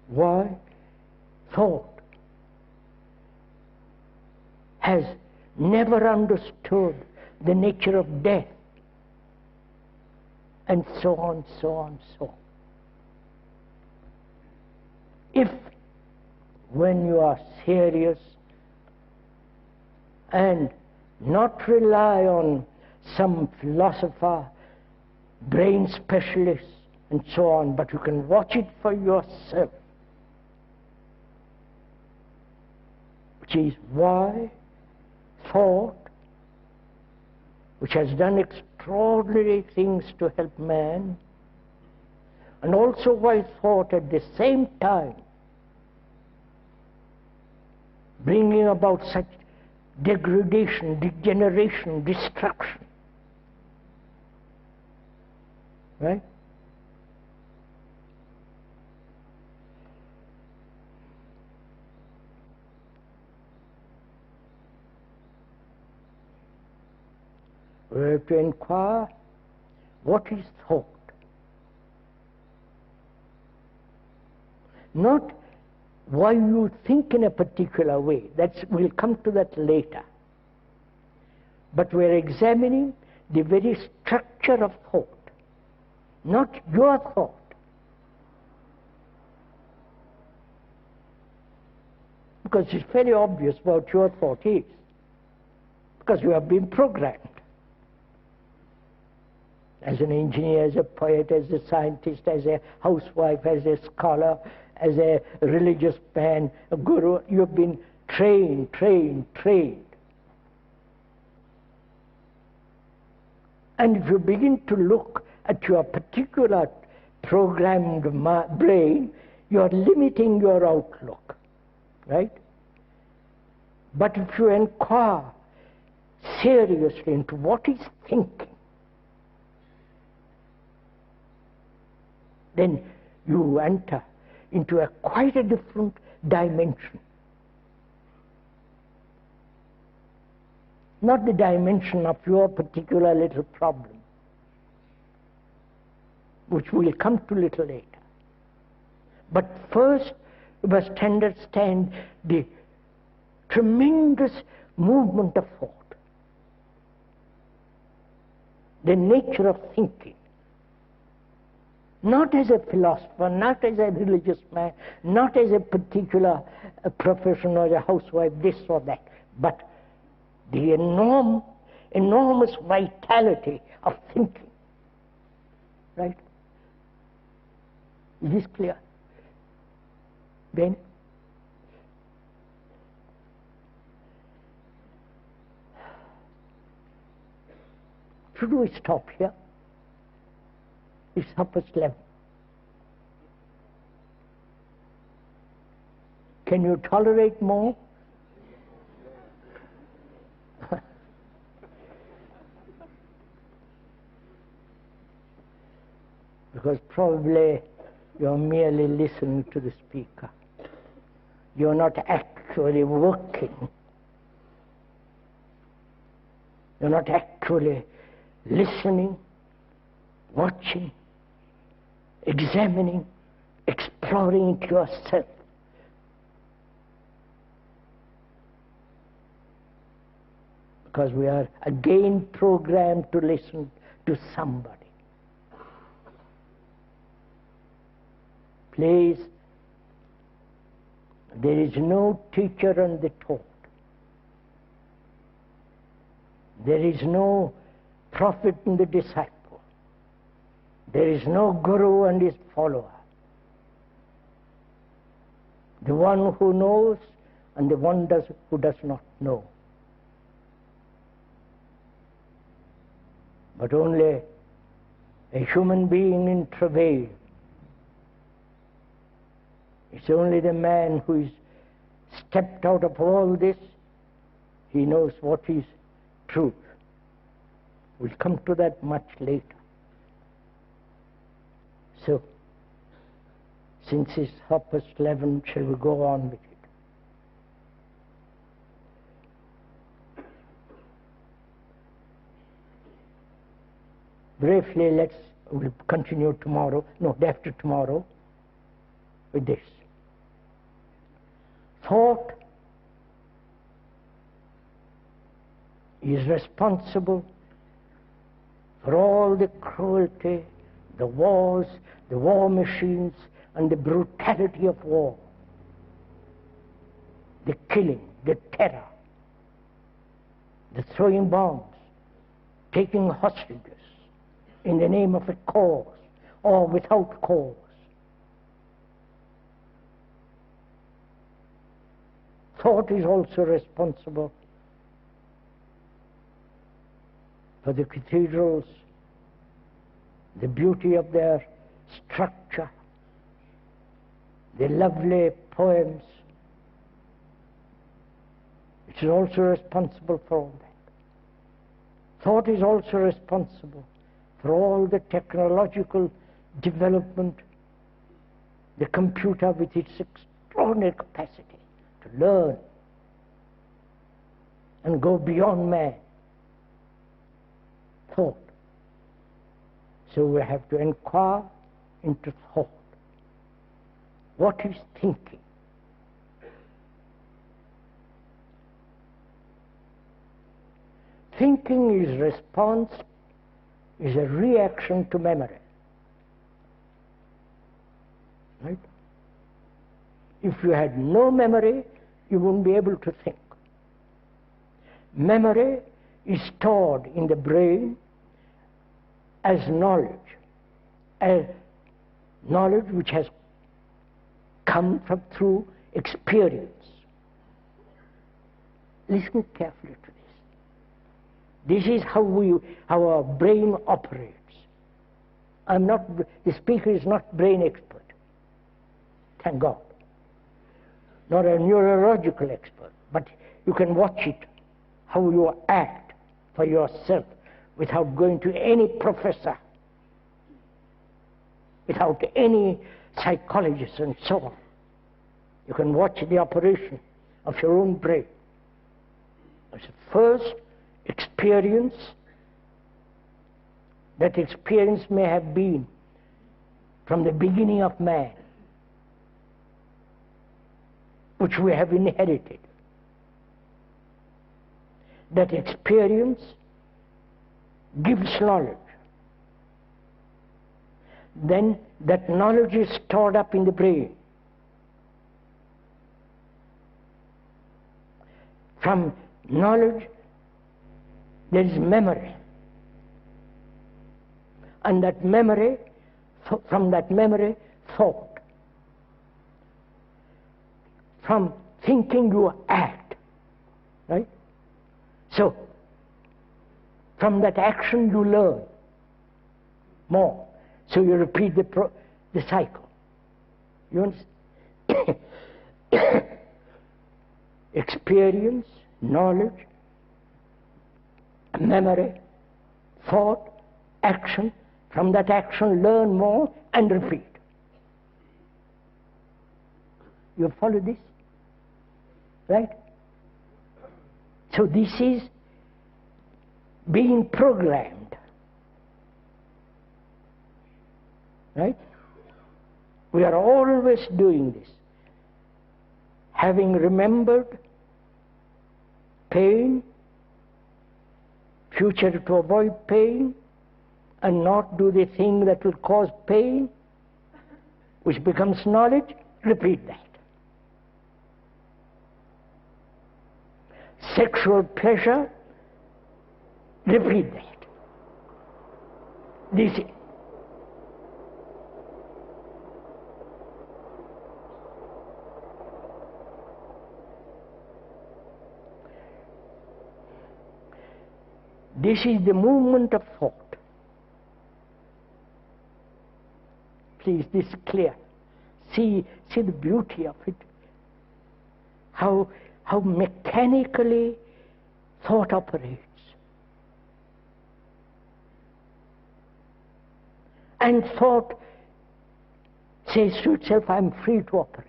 Why? Thought has never understood the nature of death, and so on, so on, so on. If, when you are serious and not rely on some philosopher, brain specialist, and so on, but you can watch it for yourself, which is why thought, which has done extraordinary things to help man, and also why thought at the same time bringing about such degradation, degeneration, destruction. Right? We have to inquire, what is thought? Not why you think in a particular way. We'll come to that later. But we're examining the very structure of thought, not your thought. Because it's very obvious what your thought is, because you have been programmed. As an engineer, as a poet, as a scientist, as a housewife, as a scholar, as a religious man, a guru, you've been trained. And if you begin to look at your particular programmed brain, you're limiting your outlook, right? But if you inquire seriously into what is thinking, then you enter into quite a different dimension. Not the dimension of your particular little problem, which we'll come to a little later. But first, we must understand the tremendous movement of thought, the nature of thinking. Not as a philosopher, not as a religious man, not as a particular profession or a housewife, this or that, but the enormous vitality of thinking. Right? Is this clear? Then, should we stop here? It's 11:30. Can you tolerate more? Because probably you're merely listening to the speaker. You're not actually working. You're not actually listening, watching, examining, exploring it yourself. Because we are again programmed to listen to somebody. Please, there is no teacher and the taught. There is no prophet and the disciple. There is no guru and his follower. The one who knows and the one who does not know. But only a human being in travail. It's only the man who is stepped out of all this, he knows what is truth. We'll come to that much later. So, since it's 11:30, shall we go on with it? Briefly, we'll continue tomorrow, no, day after tomorrow, with this. Thought is responsible for all the cruelty, the wars, the war machines, and the brutality of war, the killing, the terror, the throwing bombs, taking hostages in the name of a cause or without cause. Thought is also responsible for the cathedrals, the beauty of their structure, the lovely poems. It is also responsible for all that. Thought is also responsible for all the technological development, the computer with its extraordinary capacity to learn and go beyond man. Thought. So we have to inquire into thought. What is thinking? Thinking is response, is a reaction to memory. Right? If you had no memory, you wouldn't be able to think. Memory is stored in the brain as knowledge which has come through experience. Listen carefully to this. This is how our brain operates. The speaker is not brain expert, thank God. Not a neurological expert, but you can watch it, how you act for yourself without going to any professor, without any psychologist and so on. You can watch the operation of your own brain. As a first experience, that experience may have been from the beginning of man, which we have inherited. That experience gives knowledge. Then that knowledge is stored up in the brain. From knowledge, there is memory. And that memory, from that memory, thought. From thinking you act, right? So, from that action you learn more. So you repeat the cycle. You understand? Experience, knowledge, memory, thought, action. From that action learn more and repeat. You follow this? Right? So this is being programmed. Right? We are always doing this. Having remembered pain, future to avoid pain, and not do the thing that will cause pain, which becomes knowledge, repeat that. Sexual pleasure, repeat that. This is the movement of thought. Please, this is clear. See the beauty of it. How mechanically thought operates. And thought says to itself, I'm free to operate.